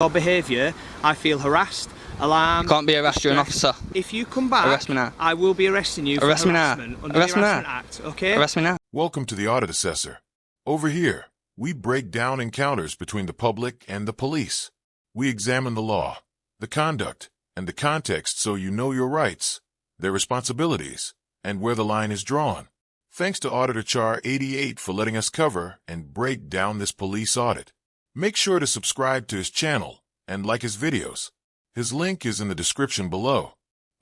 Your behaviour, I feel harassed, alarmed. You can't be harassed, you're an officer. If you come back, arrest me now. I will be arresting you for harassment under the Harassment Act, okay? Arrest me now. Welcome to the Audit Assessor. Over here, we break down encounters between the public and the police. We examine the law, the conduct, and the context so you know your rights, their responsibilities, and where the line is drawn. Thanks to Auditor Chuzz 88 for letting us cover and break down this police audit. Make sure to subscribe to his channel and like his videos. His link is in the description below.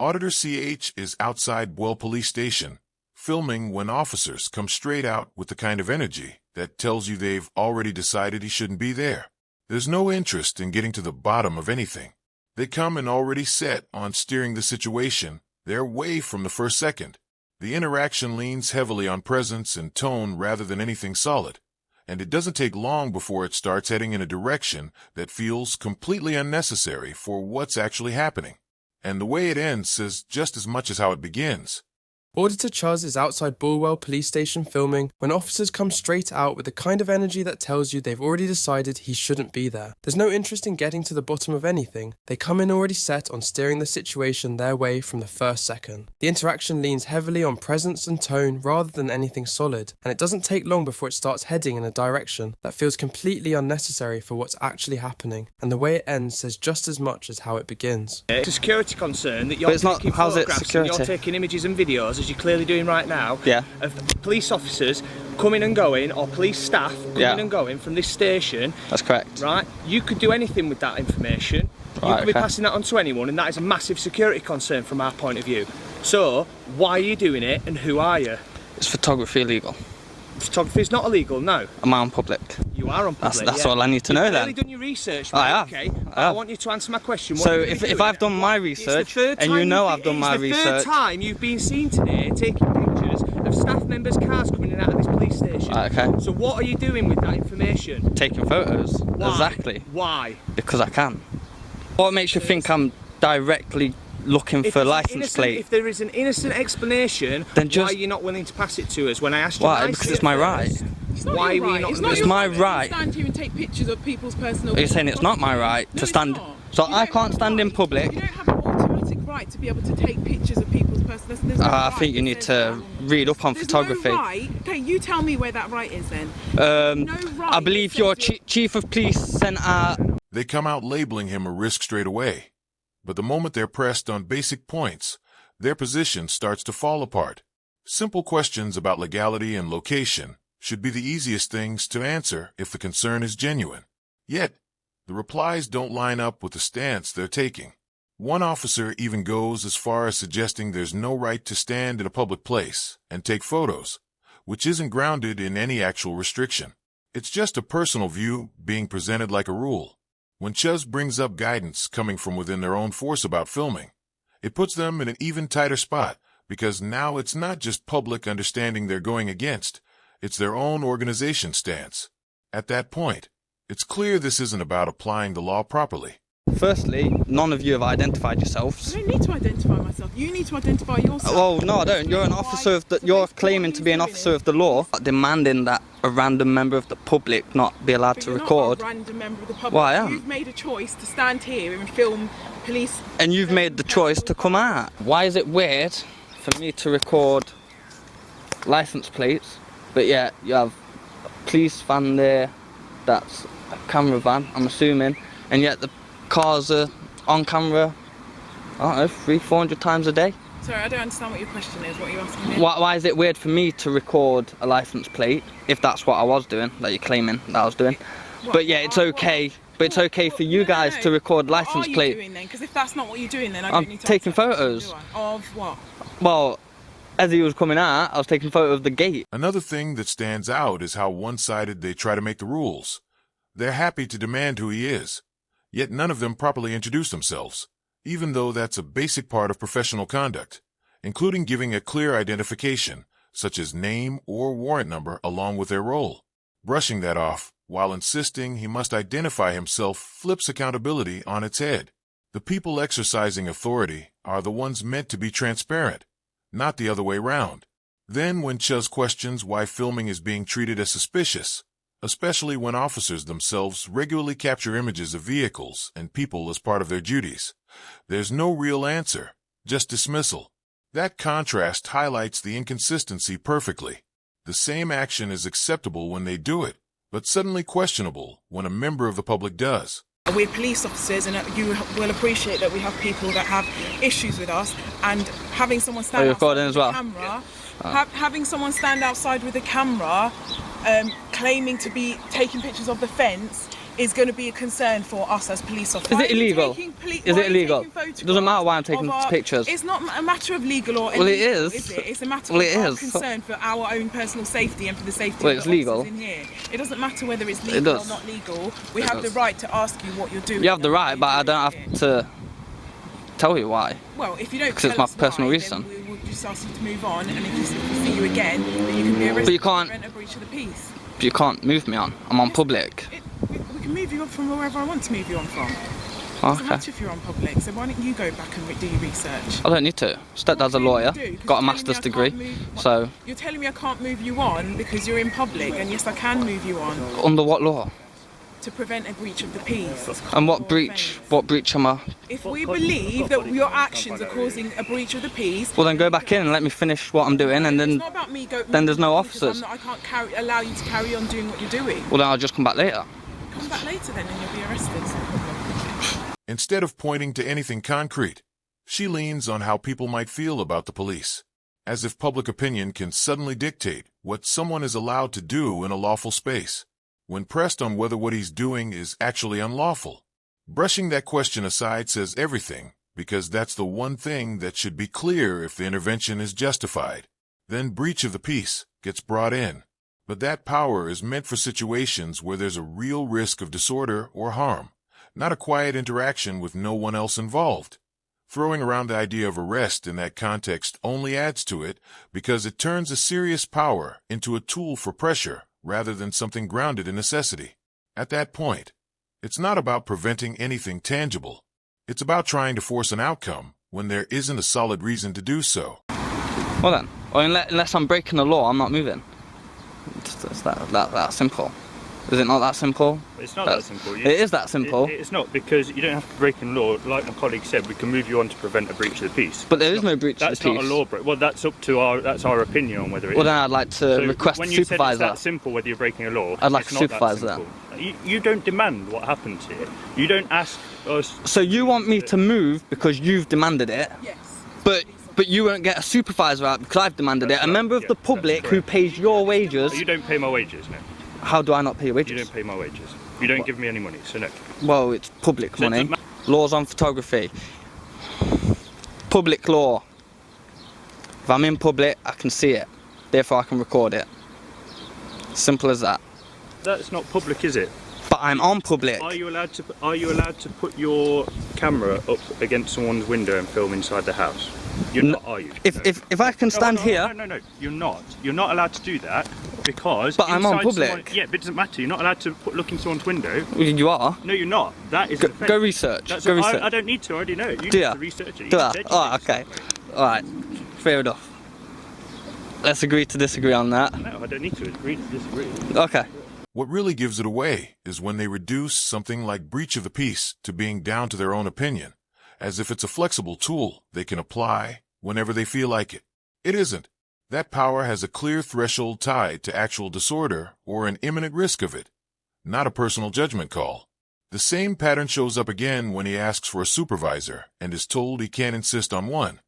Auditor CH is outside Buell Police Station, filming when officers come straight out with the kind of energy that tells you they've already decided he shouldn't be there. There's no interest in getting to the bottom of anything. They come in already set on steering the situation their way from the first second. The interaction leans heavily on presence and tone rather than anything solid, and it doesn't take long before it starts heading in a direction that feels completely unnecessary for what's actually happening. And the way it ends says just as much as how it begins. Auditor Chuzz is outside Bulwell Police Station filming when officers come straight out with the kind of energy that tells you they've already decided he shouldn't be there. There's no interest in getting to the bottom of anything. They come in already set on steering the situation their way from the first second. The interaction leans heavily on presence and tone rather than anything solid, and it doesn't take long before it starts heading in a direction that feels completely unnecessary for what's actually happening, and the way it ends says just as much as how it begins. It's a security concern that you're taking photographs and you're taking images and videos, as you're clearly doing right now, of police officers coming and going, or police staff coming and going from this station. That's correct. Right? You could do anything with that information. Right, you could be passing that on to anyone, and that is a massive security concern from our point of view. So, why are you doing it, and who are you? Is photography illegal? Photography is not illegal, no. Am I on public? You are on public. That's all I need to know then. You've clearly done your research, mate, I have. okay? I have. I want you to answer my question. So if I've done my research, and you know I've done my research... It's the third time you've been seen today taking pictures of staff members' cars coming in and out of this police station. Right, okay. So what are you doing with that information? Taking photos. Why? Exactly. Why? Because I can. What makes you think I'm directly looking for license plate? If there is an innocent explanation, then just, why are you not willing to pass it to us when I asked you? Why? Because it's my right. It's not why your right. It's my right. Stand here and take pictures of people's personal. Are you saying it's not my right to stand? So I can't stand in public. You don't have an automatic right to be able to take pictures of people's personal. I think you need to read up on photography. No right. Okay, you tell me where that right is then. No right. I believe your chief of police sent out. They come out labeling him a risk straight away. But the moment they're pressed on basic points, their position starts to fall apart. Simple questions about legality and location should be the easiest things to answer if the concern is genuine. Yet, the replies don't line up with the stance they're taking. One officer even goes as far as suggesting there's no right to stand in a public place and take photos, which isn't grounded in any actual restriction. It's just a personal view being presented like a rule. When Chuzz brings up guidance coming from within their own force about filming, it puts them in an even tighter spot, because now it's not just public understanding they're going against, it's their own organization stance. At that point, it's clear this isn't about applying the law properly. Firstly, none of you have identified yourselves. I don't need to identify myself. You need to identify yourself. Well, no, I don't. You're an officer of the. You're claiming to be an officer of the law, demanding that a random member of the public not be allowed to record. Not a random member of the public. Well, I am. You've made a choice to stand here and film police. And you've made the choice to come out. Why is it weird for me to record license plates, but yet you have a police van there, that's a camera van, I'm assuming, and yet the cars are on camera, I don't know, 300-400 times a day? Sorry, I don't understand what your question is. What are you asking me? Why is it weird for me to record a license plate, if that's what I was doing, that you're claiming that I was doing? But yeah, it's okay. But it's okay for you guys to record license plate. What are you doing then? Because if that's not what you're doing, then I don't need to. I'm taking photos. Of what? Well, as he was coming out, I was taking a photo of the gate. Another thing that stands out is how one-sided they try to make the rules. They're happy to demand who he is, yet none of them properly introduce themselves, even though that's a basic part of professional conduct, including giving a clear identification, such as name or warrant number along with their role. Brushing that off, while insisting he must identify himself, flips accountability on its head. The people exercising authority are the ones meant to be transparent, not the other way round. Then when Chuzz questions why filming is being treated as suspicious, especially when officers themselves regularly capture images of vehicles and people as part of their duties. There's no real answer, just dismissal. That contrast highlights the inconsistency perfectly. The same action is acceptable when they do it, but suddenly questionable when a member of the public does. We're police officers, and you will appreciate that we have people that have issues with us, and having someone stand outside with a camera, having someone stand outside with a camera, claiming to be taking pictures of the fence, is going to be a concern for us as police officers. Is it illegal? Is it illegal? It doesn't matter why I'm taking pictures. It's not a matter of legal or illegal, well, it is. It? It's a matter of concern for our own personal safety and for the safety of the legal. officers in here. It doesn't matter whether it's legal or not legal. We have the right to ask you what you're doing. You have the right, but I don't have to tell you why. Well, if you don't, because it's my personal reason. Then we'll just ask you to move on, and if we see you again, then you can be arrested. But you can't. For a breach of the peace. But you can't move me on. I'm on public. We can move you on from wherever I want to move you on from. It doesn't matter if you're on public, so why don't you go back and do your research? I don't need to. Stepdad's a lawyer, got a master's degree, so... You're telling me I can't move you on because you're in public, and yes, I can move you on. Under what law? To prevent a breach of the peace. And what breach? What breach am I? If we believe that your actions are causing a breach of the peace... Well, then go back in and let me finish what I'm doing, and then... It's not about me then there's no officers. I can't allow you to carry on doing what you're doing. Well, then I'll just come back later. Come back later then, and you'll be arrested. Instead of pointing to anything concrete, she leans on how people might feel about the police, as if public opinion can suddenly dictate what someone is allowed to do in a lawful space. When pressed on whether what he's doing is actually unlawful, brushing that question aside says everything, because that's the one thing that should be clear if the intervention is justified. Then breach of the peace gets brought in. But that power is meant for situations where there's a real risk of disorder or harm, not a quiet interaction with no one else involved. Throwing around the idea of arrest in that context only adds to it because it turns a serious power into a tool for pressure rather than something grounded in necessity. At that point, it's not about preventing anything tangible. It's about trying to force an outcome when there isn't a solid reason to do so. Well then, unless I'm breaking the law, I'm not moving. It's that simple. Is it not that simple? It's not that simple. It is that simple. It's not, because you don't have to break in law. Like my colleague said, we can move you on to prevent a breach of the peace. But there is no breach of the peace. That's not a law break. Well, that's up to that's our opinion on whether it is. Well, then I'd like to request when a you supervisor. Said it's that simple whether you're breaking a law. I'd like a supervisor then. You don't demand what happens here. You don't ask us. So you want me to move because you've demanded it? Yes. But you won't get a supervisor out because I've demanded it. A member of the public who pays your wages. You don't pay my wages, no. How do I not pay your wages? You don't pay my wages. You don't give me any money, so no. Well, it's public money. Laws on photography. Public law. If I'm in public, I can see it. Therefore, I can record it. Simple as that. That's not public, is it? But I'm on public. Are you allowed to put your camera up against someone's window and film inside the house? You're not, are you? If I can stand here... No, you're not. You're not allowed to do that because... But I'm on public. Yeah, but it doesn't matter. You're not allowed to look in someone's window. You are. No, you're not. That is... Go research. Go research. I don't need to. I already know. You need to research it. Do I? Oh, okay. Alright. Fair enough. Let's agree to disagree on that. No, I don't need to agree to disagree. Okay. What really gives it away is when they reduce something like breach of the peace to being down to their own opinion, as if it's a flexible tool they can apply whenever they feel like it. It isn't. That power has a clear threshold tied to actual disorder or an imminent risk of it, not a personal judgment call. The same pattern shows up again when he asks for a supervisor and is told he can't insist on one,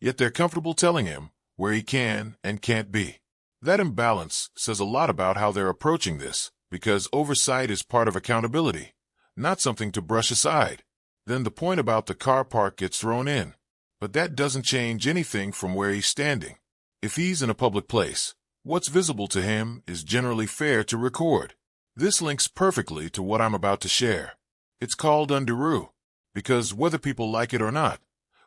yet they're comfortable telling him where he can and can't be. That imbalance says a lot about how they're approaching this, because oversight is part of accountability, not something to brush aside. Then the point about the car park gets thrown in, but that doesn't change anything from where he's standing. If he's in a public place, what's visible to him is generally fair to record. This links perfectly to what I'm about to share. It's called underroo, because whether people like it or not,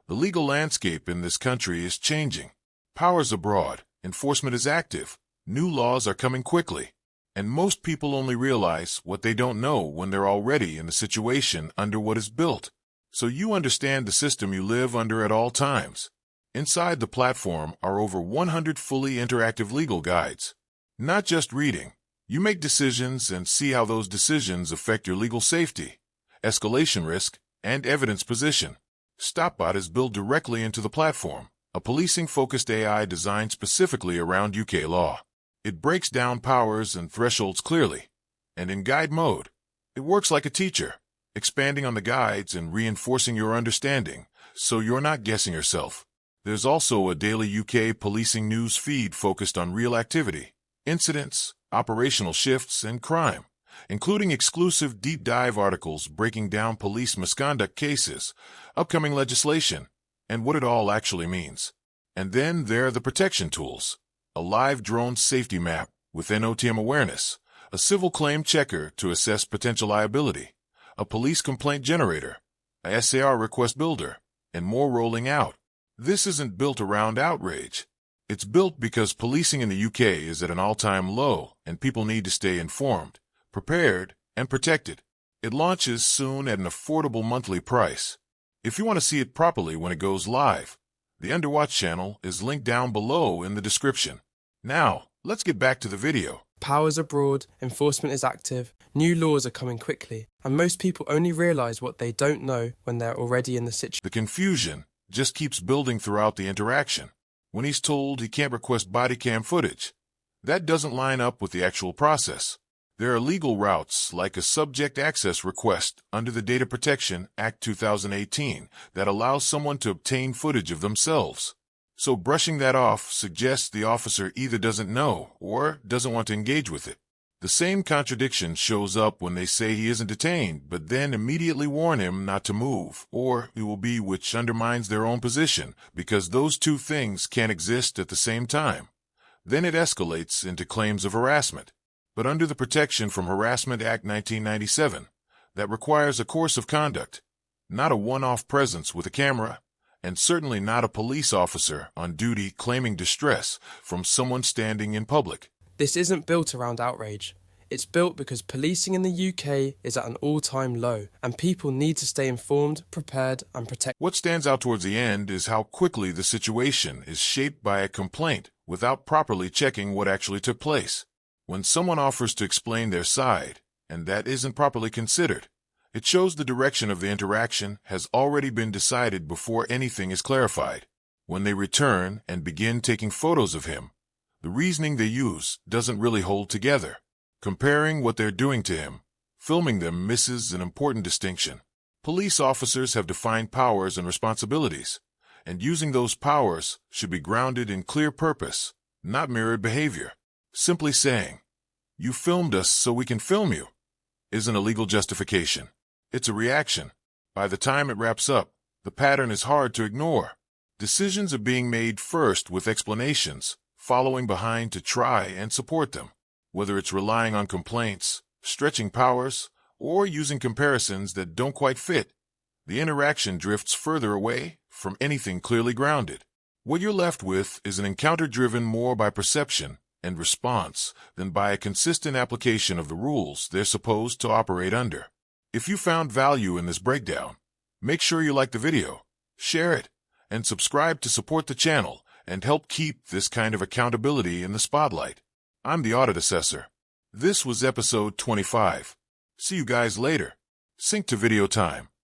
the legal landscape in this country is changing. Power's abroad, enforcement is active, new laws are coming quickly. And most people only realize what they don't know when they're already in the situation under what is built. So you understand the system you live under at all times. Inside the platform are over 100 fully interactive legal guides. Not just reading, You make decisions and see how those decisions affect your legal safety, escalation risk, and evidence position. StopBot is built directly into the platform, a policing-focused AI designed specifically around UK law. It breaks down powers and thresholds clearly, and in guide mode, it works like a teacher, expanding on the guides and reinforcing your understanding, so you're not guessing yourself. There's also a daily UK policing news feed focused on real activity, incidents, operational shifts, and crime, including exclusive deep dive articles breaking down police misconduct cases, upcoming legislation, and what it all actually means. And then there are the protection tools, a live drone safety map with NOTM awareness, a civil claim checker to assess potential liability, a police complaint generator, a SAR request builder, and more rolling out. This isn't built around outrage. It's built because policing in the UK is at an all-time low and people need to stay informed, prepared, and protected. It launches soon at an affordable monthly price. If you want to see it properly when it goes live, the Underwatch channel is linked down below in the description. Now, let's get back to the video. Powers are broad, enforcement is active, new laws are coming quickly, and most people only realise what they don't know when they're already in the situation. The confusion just keeps building throughout the interaction. When he's told he can't request body cam footage, that doesn't line up with the actual process. There are legal routes like a subject access request under the Data Protection Act 2018 that allows someone to obtain footage of themselves. So brushing that off suggests the officer either doesn't know or doesn't want to engage with it. The same contradiction shows up when they say he isn't detained, but then immediately warn him not to move, or he will be, which undermines their own position, because those two things can't exist at the same time. Then it escalates into claims of harassment, but under the Protection from Harassment Act 1997, that requires a course of conduct, not a one-off presence with a camera, and certainly not a police officer on duty claiming distress from someone standing in public. This isn't built around outrage. It's built because policing in the UK is at an all-time low, and people need to stay informed, prepared, and protected. What stands out towards the end is how quickly the situation is shaped by a complaint without properly checking what actually took place. When someone offers to explain their side, and that isn't properly considered, it shows the direction of the interaction has already been decided before anything is clarified. When they return and begin taking photos of him, the reasoning they use doesn't really hold together. Comparing what they're doing to him, filming them misses an important distinction. Police officers have defined powers and responsibilities, and using those powers should be grounded in clear purpose, not mirrored behavior. Simply saying, "You filmed us so we can film you," isn't a legal justification. It's a reaction. By the time it wraps up, the pattern is hard to ignore. Decisions are being made first with explanations, following behind to try and support them. Whether it's relying on complaints, stretching powers, or using comparisons that don't quite fit, the interaction drifts further away from anything clearly grounded. What you're left with is an encounter driven more by perception and response than by a consistent application of the rules they're supposed to operate under. If you found value in this breakdown, make sure you like the video, share it, and subscribe to support the channel and help keep this kind of accountability in the spotlight. I'm the Audit Assessor. This was episode 25. See you guys later. Sync to video time.